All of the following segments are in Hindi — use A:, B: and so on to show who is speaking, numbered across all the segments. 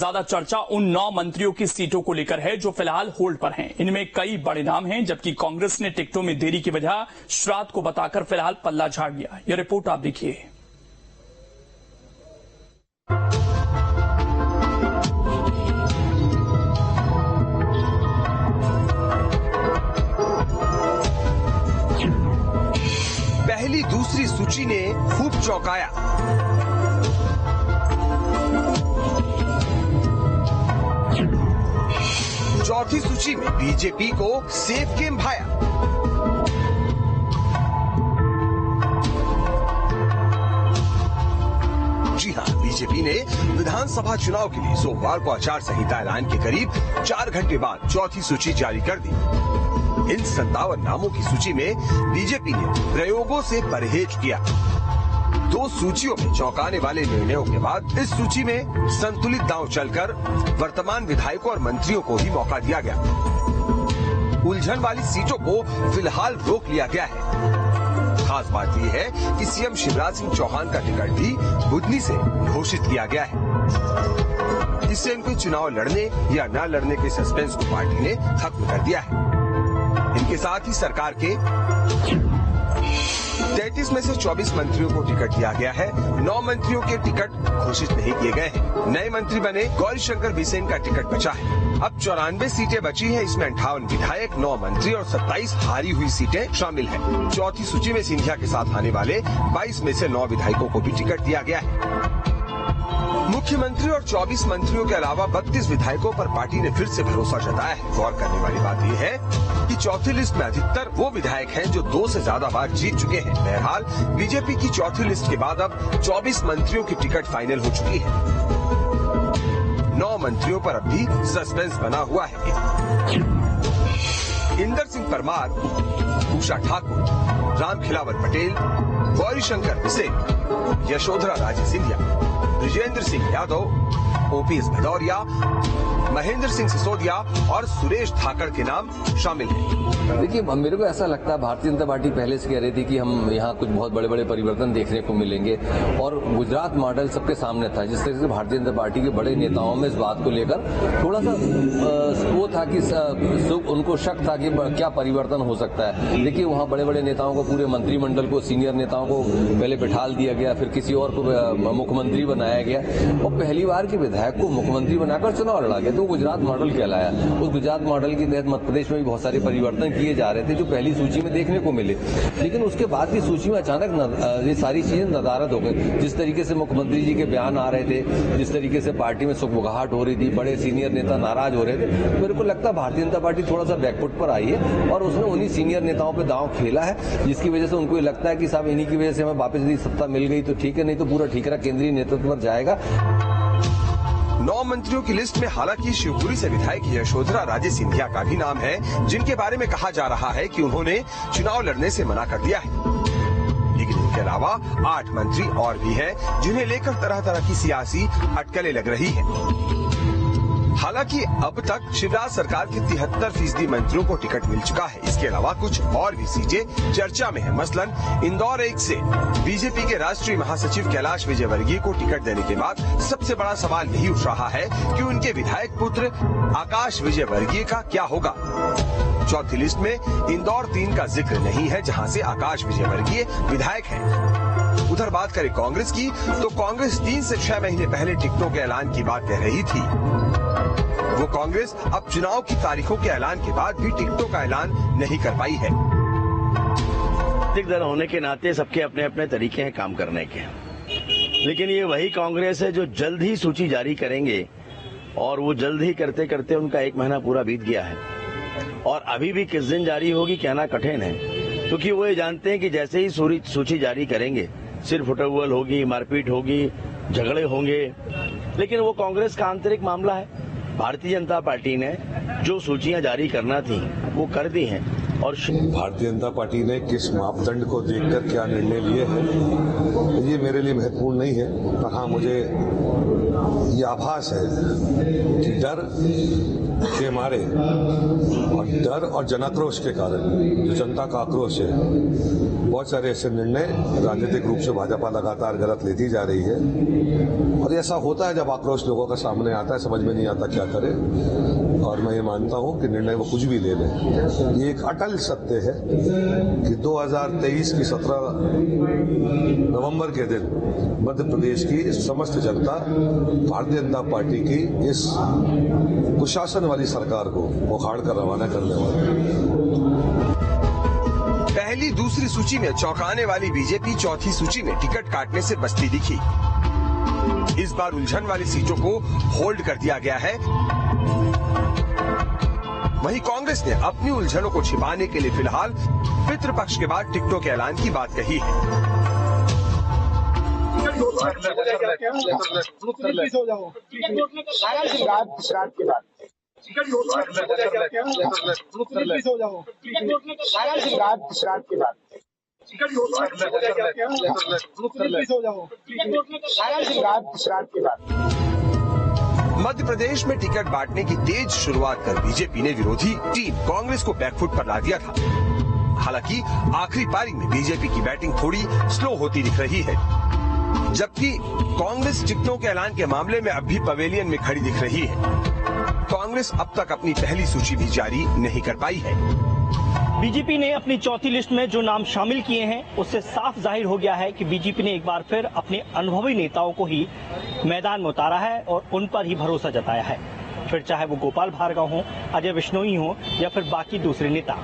A: ज्यादा चर्चा उन 9 मंत्रियों की सीटों को लेकर है जो फिलहाल होल्ड पर हैं। इनमें कई बड़े नाम हैं, जबकि कांग्रेस ने टिकटों में देरी की वजह श्राद्ध को बताकर फिलहाल पल्ला झाड़ लिया। यह रिपोर्ट आप देखिए।
B: पहली दूसरी सूची ने खूब चौंकाया। चौथी सूची में बीजेपी को सेफ गेम भाया। जी हां, बीजेपी ने विधानसभा चुनाव के लिए सोमवार को आचार संहिता ऐलान के करीब 4 घंटे बाद चौथी सूची जारी कर दी। इन 57 नामों की सूची में बीजेपी ने प्रयोगों से परहेज किया। 2 सूचियों में चौंकाने वाले निर्णयों के बाद इस सूची में संतुलित दांव चलकर वर्तमान विधायकों और मंत्रियों को ही मौका दिया गया। उलझन वाली सीटों को फिलहाल रोक लिया गया है। खास बात यह है कि सीएम शिवराज सिंह चौहान का टिकट भी बुधनी से घोषित किया गया है। इससे उनके चुनाव लड़ने या न लड़ने के सस्पेंस को पार्टी ने खत्म कर दिया है। इनके साथ ही सरकार के 33 में से 24 मंत्रियों को टिकट दिया गया है। 9 मंत्रियों के टिकट घोषित नहीं किए गए हैं। नए मंत्री बने गौरीशंकर बिसेन का टिकट बचा है। अब 94 सीटें बची हैं। इसमें 58 विधायक, 9 मंत्री और 27 हारी हुई सीटें शामिल हैं। चौथी सूची में सिंधिया के साथ आने वाले 22 में से 9 विधायकों को भी टिकट दिया गया है। मुख्यमंत्री और 24 मंत्रियों के अलावा 32 विधायकों पर पार्टी ने फिर से भरोसा जताया है। गौर करने वाली बात यह है कि चौथी लिस्ट में अधिकतर वो विधायक हैं जो 2 से ज्यादा बार जीत चुके हैं। बहरहाल बीजेपी की चौथी लिस्ट के बाद अब 24 मंत्रियों की टिकट फाइनल हो चुकी है। 9 मंत्रियों पर अब भी सस्पेंस बना हुआ है। इंदर सिंह परमार, उषा ठाकुर, रामखिलावर पटेल, गौरीशंकर बिसेन, यशोधरा राजे सिंधिया, ब्रिजेंद्र सिंह यादव, ओपीएस भदौरिया, महेंद्र सिंह सिसोदिया और सुरेश धाकड़ के नाम शामिल हैं।
C: देखिए, मेरे को ऐसा लगता है भारतीय जनता पार्टी पहले से कह रही थी कि हम यहाँ कुछ बहुत बड़े बड़े परिवर्तन देखने को मिलेंगे और गुजरात मॉडल सबके सामने था। जिस तरह से भारतीय जनता पार्टी के बड़े नेताओं में इस बात को लेकर थोड़ा सा वो था कि उनको शक था कि क्या परिवर्तन हो सकता है। देखिए, वहाँ बड़े बड़े नेताओं को, पूरे मंत्रिमंडल को, सीनियर नेताओं को पहले बिठाल दिया गया, फिर किसी और को मुख्यमंत्री बनाया गया और पहली बार के विधायक को मुख्यमंत्री बनाकर चुनाव लड़ा गया। तो गुजरात मॉडल कहलाया। उस गुजरात मॉडल के तहत मध्य प्रदेश में भी बहुत सारे परिवर्तन किए जा रहे थे जो पहली सूची में देखने को मिले, लेकिन उसके बाद की सूची में अचानक ये सारी चीजें नदारद हो गई। जिस तरीके से मुख्यमंत्री जी के बयान आ रहे थे, जिस तरीके से पार्टी में सुगबुगाहट हो रही थी, बड़े सीनियर नेता नाराज हो रहे थे, मेरे को लगता है भारतीय जनता पार्टी थोड़ा सा बैकफुट पर आई है और उसने उन्हीं सीनियर नेताओं पर दांव खेला है, जिसकी वजह से उनको लगता है कि साहब इन्हीं की वजह से हमें वापस यदि सत्ता मिल गई तो ठीक है, नहीं तो पूरा ठीकरा केंद्रीय नेतृत्व पर जाएगा।
B: 9 मंत्रियों की लिस्ट में हालांकि शिवपुरी से विधायक यशोधरा राजे सिंधिया का भी नाम है, जिनके बारे में कहा जा रहा है कि उन्होंने चुनाव लड़ने से मना कर दिया है। लेकिन इनके अलावा 8 मंत्री और भी हैं, जिन्हें लेकर तरह तरह की सियासी अटकलें लग रही हैं। हालांकि अब तक शिवराज सरकार के 73% मंत्रियों को टिकट मिल चुका है। इसके अलावा कुछ और भी सीटें चर्चा में है। मसलन इंदौर 1 से बीजेपी के राष्ट्रीय महासचिव कैलाश विजयवर्गीय को टिकट देने के बाद सबसे बड़ा सवाल यही उठ रहा है कि उनके विधायक पुत्र आकाश विजयवर्गीय का क्या होगा। चौथी लिस्ट में इंदौर 3 का जिक्र नहीं है, जहां से आकाश विजयवर्गीय विधायक हैं। उधर बात करें कांग्रेस की, तो कांग्रेस 3 से 6 महीने पहले टिकटों के ऐलान की बात कह रही थी। वो कांग्रेस अब चुनाव की तारीखों के ऐलान के बाद भी टिकटों का ऐलान नहीं कर पाई है।
D: दल होने के नाते सबके अपने अपने तरीके हैं काम करने के, लेकिन ये वही कांग्रेस है जो जल्द ही सूची जारी करेंगे और वो जल्द ही करते करते उनका 1 महीना पूरा बीत गया है और अभी भी किस दिन जारी होगी कहना कठिन है, क्योंकि वो ये जानते हैं कि जैसे ही सूची जारी करेंगे सिर्फ उटव्वल होगी, मारपीट होगी, झगड़े होंगे। लेकिन वो कांग्रेस का आंतरिक मामला है। भारतीय जनता पार्टी ने जो सूचियां जारी करना थी वो कर दी हैं और
E: भारतीय जनता पार्टी ने किस मापदंड को देखकर क्या निर्णय लिए हैं ये मेरे लिए महत्वपूर्ण नहीं है। पर हाँ, मुझे ये आभास है कि डर के मारे और डर और जनाक्रोश के कारण जो जनता का आक्रोश है, बहुत सारे ऐसे निर्णय राजनीतिक रूप से भाजपा लगातार गलत लेती जा रही है। और ऐसा होता है जब आक्रोश लोगों का सामने आता है, समझ में नहीं आता क्या करे। और मैं ये मानता हूं कि निर्णय वो कुछ भी ले लें। ये एक अटल सत्य है कि 2023 की 17 नवंबर के दिन मध्य प्रदेश की समस्त जनता भारतीय जनता पार्टी की इस कुशासन वाली सरकार को उखाड़ कर रवाना करने वाली है।
B: पहली दूसरी सूची में चौंकाने वाली बीजेपी चौथी सूची में टिकट काटने से बचती दिखी। इस बार उलझन वाली सीटों को होल्ड कर दिया गया है। वहीं कांग्रेस ने अपनी उलझनों को छिपाने के लिए फिलहाल पितृपक्ष के बाद टिकटों के ऐलान की बात कही है। मध्य प्रदेश में टिकट बांटने की तेज शुरुआत कर बीजेपी ने विरोधी टीम कांग्रेस को बैकफुट पर ला दिया था। हालांकि आखिरी पारी में बीजेपी की बैटिंग थोड़ी स्लो होती दिख रही है, जबकि कांग्रेस टिकटों के ऐलान के मामले में अब भी पवेलियन में खड़ी दिख रही है। कांग्रेस अब तक अपनी पहली सूची भी जारी नहीं कर पाई है।
F: बीजेपी ने अपनी चौथी लिस्ट में जो नाम शामिल किए हैं, उससे साफ जाहिर हो गया है कि बीजेपी ने एक बार फिर अपने अनुभवी नेताओं को ही मैदान में उतारा है और उन पर ही भरोसा जताया है। फिर चाहे वो गोपाल भार्गव हो, अजय बिश्नोई हो या फिर बाकी दूसरे नेता,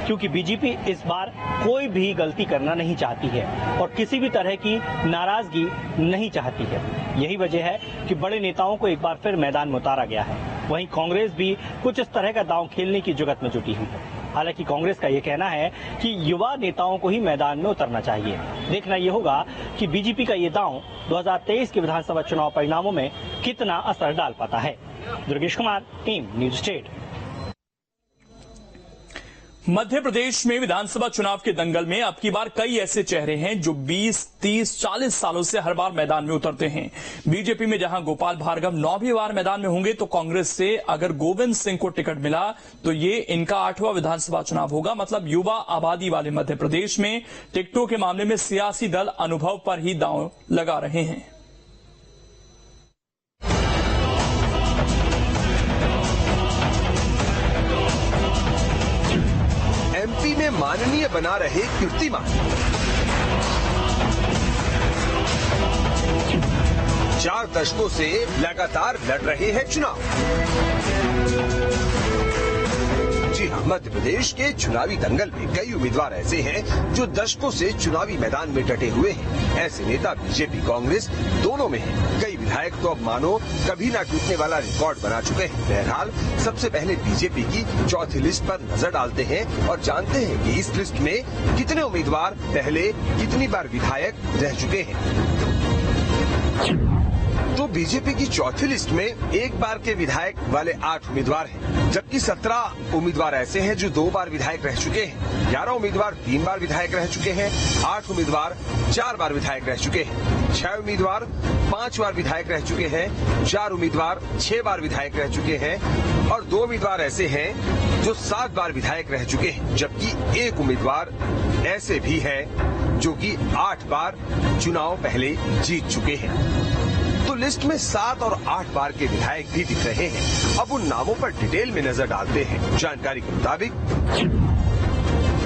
F: क्योंकि बीजेपी इस बार कोई भी गलती करना नहीं चाहती है और किसी भी तरह की नाराजगी नहीं चाहती है। यही वजह है कि बड़े नेताओं को एक बार फिर मैदान में उतारा गया है। वहीं कांग्रेस भी कुछ इस तरह का दांव खेलने की जुगत में जुटी हुई है। हालांकि कांग्रेस का ये कहना है कि युवा नेताओं को ही मैदान में उतरना चाहिए। देखना ये होगा कि बीजेपी का ये दांव 2023 के विधानसभा चुनाव परिणामों में कितना असर डाल पाता है। Durgesh Kumar, team news state.
A: Madhya Pradesh में विधानसभा चुनाव के दंगल में अब की बार कई ऐसे चेहरे हैं जो 20, 30, 40 सालों से हर बार मैदान में उतरते हैं। बीजेपी में जहां गोपाल भार्गव 9वीं बार मैदान में होंगे, तो कांग्रेस से अगर गोविंद सिंह को टिकट मिला तो ये इनका 8वां विधानसभा चुनाव होगा। मतलब युवा आबादी वाले मध्य प्रदेश में टिकटों के मामले में सियासी दल अनुभव पर ही दांव लगा रहे हैं।
B: एमपी में माननीय बना रहे कीर्तिमान, 4 दशकों से लगातार लड़ रहे हैं चुनाव। जी हां, मध्य प्रदेश के चुनावी दंगल में कई उम्मीदवार ऐसे हैं जो दशकों से चुनावी मैदान में डटे हुए हैं। ऐसे नेता बीजेपी कांग्रेस दोनों में हैं। कई विधायक तो अब मानो कभी ना टूटने वाला रिकॉर्ड बना चुके हैं। बहरहाल सबसे पहले बीजेपी की चौथी लिस्ट पर नजर डालते हैं और जानते हैं कि इस लिस्ट में कितने उम्मीदवार पहले कितनी बार विधायक रह चुके हैं। तो बीजेपी की चौथी लिस्ट में एक बार के विधायक वाले 8 उम्मीदवार हैं, जबकि 17 उम्मीदवार ऐसे हैं जो 2 बार विधायक रह चुके हैं। 11 उम्मीदवार 3 बार विधायक रह चुके हैं। 8 उम्मीदवार 4 बार विधायक रह चुके हैं। 6 उम्मीदवार 5 बार विधायक रह चुके हैं। 4 उम्मीदवार 6 बार विधायक रह चुके हैं और 2 उम्मीदवार ऐसे हैं जो 7 बार विधायक रह चुके हैं, जबकि 1 उम्मीदवार ऐसे भी है जो कि 8 बार चुनाव पहले जीत चुके हैं। तो लिस्ट में 7 और 8 बार के विधायक भी दिख रहे हैं। अब उन नामों पर डिटेल में नजर डालते हैं। जानकारी के मुताबिक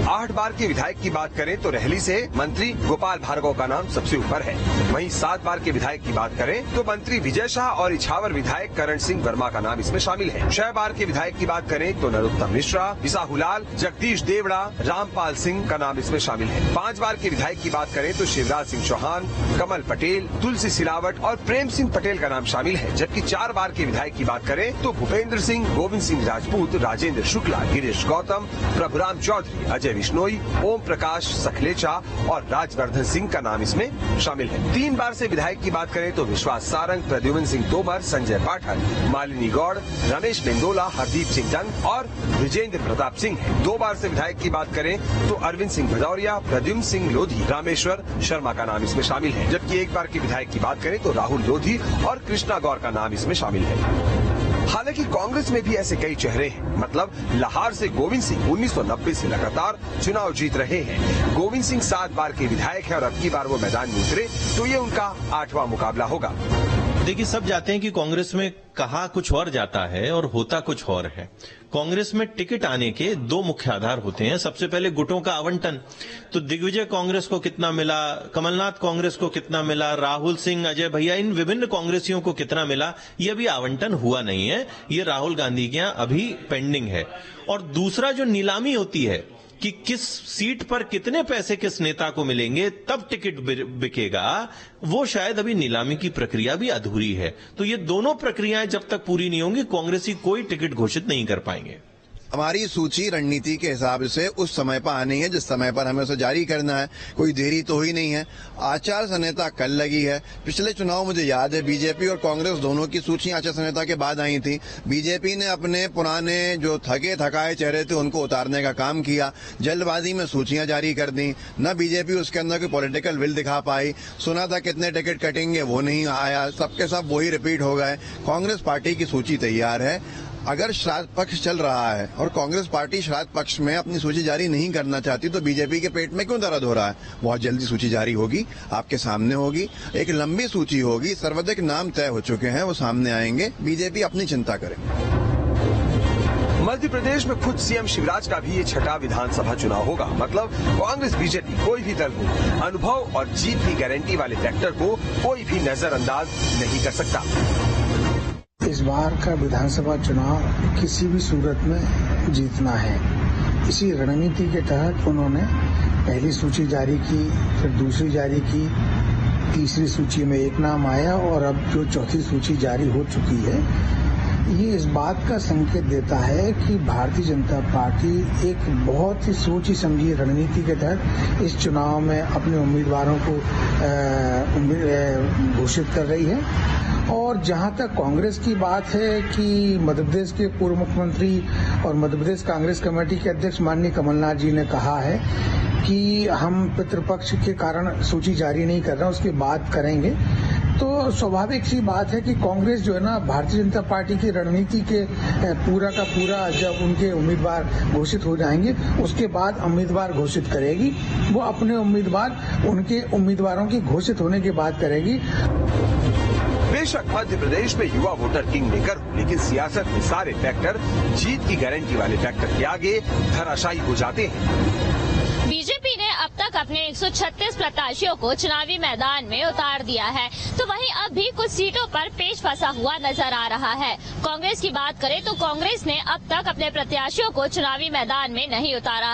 B: 8 बार के विधायक की बात करें तो रहली से मंत्री गोपाल भार्गव का नाम सबसे ऊपर है। वहीं 7 बार के विधायक की बात करें तो मंत्री विजय शाह और इछावर विधायक करण सिंह वर्मा का नाम इसमें शामिल है। 6 बार के विधायक की बात करें तो नरोत्तम मिश्रा, बिसाहुलाल, जगदीश देवड़ा, रामपाल सिंह का नाम इसमें शामिल है। 5 बार के विधायक की बात करें तो शिवराज सिंह चौहान, कमल पटेल, तुलसी सिलावट और प्रेम सिंह पटेल का नाम शामिल है। जबकि 4 बार के विधायक की बात करें तो भूपेंद्र सिंह, गोविंद सिंह राजपूत, राजेंद्र शुक्ला, गिरीश गौतम, प्रभुराम चौधरी, अजय बिश्नोई, ओम प्रकाश सखलेचा और राजवर्धन सिंह का नाम इसमें शामिल है। 3 बार से विधायक की बात करें तो विश्वास सारंग, प्रद्युम्न सिंह तोमर, संजय पाठक, मालिनी गौड़, रमेश मेंदोला, हरदीप सिंह डंग और विजेंद्र प्रताप सिंह है। 2 बार से विधायक की बात करें तो अरविंद सिंह भदौरिया, प्रद्युम्न सिंह लोधी, रामेश्वर शर्मा का नाम इसमें शामिल है। जबकि 1 बार के विधायक की बात करें तो राहुल लोधी और कृष्णा गौर का नाम इसमें शामिल है। हालांकि कांग्रेस में भी ऐसे कई चेहरे हैं। मतलब लाहौर से गोविंद सिंह 1990 से लगातार चुनाव जीत रहे हैं। गोविंद सिंह 7 बार के विधायक हैं और अब की बार वो मैदान में उतरे तो ये उनका 8वां मुकाबला होगा।
G: देखिए, सब जाते हैं कि कांग्रेस में कहा कुछ और जाता है और होता कुछ और है। कांग्रेस में टिकट आने के 2 मुख्य आधार होते हैं। सबसे पहले गुटों का आवंटन, तो दिग्विजय कांग्रेस को कितना मिला, कमलनाथ कांग्रेस को कितना मिला, राहुल सिंह, अजय भैया, इन विभिन्न कांग्रेसियों को कितना मिला, ये अभी आवंटन हुआ नहीं है। ये राहुल गांधी के यहाँ अभी पेंडिंग है। और दूसरा जो नीलामी होती है कि किस सीट पर कितने पैसे किस नेता को मिलेंगे तब टिकट बिकेगा, वो शायद अभी नीलामी की प्रक्रिया भी अधूरी है। तो ये दोनों प्रक्रियाएं जब तक पूरी नहीं होंगी कांग्रेसी कोई टिकट घोषित नहीं कर पाएंगे।
H: हमारी सूची रणनीति के हिसाब से उस समय पर आनी है जिस समय पर हमें उसे जारी करना है। कोई देरी तो हुई नहीं है। आचार संहिता कल लगी है। पिछले चुनाव मुझे याद है बीजेपी और कांग्रेस दोनों की सूचियां आचार संहिता के बाद आई थी। बीजेपी ने अपने पुराने जो थके थकाए चेहरे थे उनको उतारने का काम किया, जल्दबाजी में सूचियां जारी कर दी। न बीजेपी उसके अंदर कोई पॉलिटिकल विल दिखा पाई। सुना था कितने टिकट कटेंगे, वो नहीं आया। सबके सब वही रिपीट हो गए। कांग्रेस पार्टी की सूची तैयार है। अगर श्राद्ध पक्ष चल रहा है और कांग्रेस पार्टी श्राद्ध पक्ष में अपनी सूची जारी नहीं करना चाहती तो बीजेपी के पेट में क्यों दर्द हो रहा है? बहुत जल्दी सूची जारी होगी, आपके सामने होगी। एक लंबी सूची होगी, सर्वाधिक नाम तय हो चुके हैं, वो सामने आएंगे। बीजेपी अपनी चिंता करे।
B: मध्य प्रदेश में खुद सीएम शिवराज का भी ये 6ठा विधानसभा चुनाव होगा। मतलब कांग्रेस बीजेपी कोई भी दल हो, अनुभव और जीत की गारंटी वाले फैक्टर को कोई भी नजरअंदाज नहीं कर सकता।
I: इस बार का विधानसभा चुनाव किसी भी सूरत में जीतना है। इसी रणनीति के तहत उन्होंने पहली सूची जारी की, फिर दूसरी जारी की, तीसरी सूची में एक नाम आया और अब जो चौथी सूची जारी हो चुकी है, ये इस बात का संकेत देता है कि भारतीय जनता पार्टी एक बहुत ही सोची समझी रणनीति के तहत इस चुनाव में अपने उम्मीदवारों को घोषित कर रही है। और जहां तक कांग्रेस की बात है कि मध्य प्रदेश के पूर्व मुख्यमंत्री और मध्य प्रदेश कांग्रेस कमेटी के अध्यक्ष माननीय कमलनाथ जी ने कहा है कि हम पितृपक्ष के कारण सूची जारी नहीं कर रहे, उसकी बात करेंगे। तो स्वाभाविक सी बात है कि कांग्रेस जो है ना भारतीय जनता पार्टी की रणनीति के पूरा का पूरा जब उनके उम्मीदवार घोषित हो जाएंगे उसके बाद उम्मीदवार घोषित करेगी। वो अपने उम्मीदवार उनके उम्मीदवारों की घोषित होने के बाद करेगी।
B: बेशक मध्य प्रदेश में युवा वोटर किंग मेकर हो, लेकिन सियासत में सारे फैक्टर जीत की गारंटी वाले फैक्टर के आगे धराशायी हो जाते हैं।
J: बीजेपी ने अब तक अपने 136 प्रत्याशियों को चुनावी मैदान में उतार दिया है, तो वहीं अब भी कुछ सीटों पर पेच फंसा हुआ नजर आ रहा है। कांग्रेस की बात करें तो कांग्रेस ने अब तक अपने प्रत्याशियों को चुनावी मैदान में नहीं उतारा है।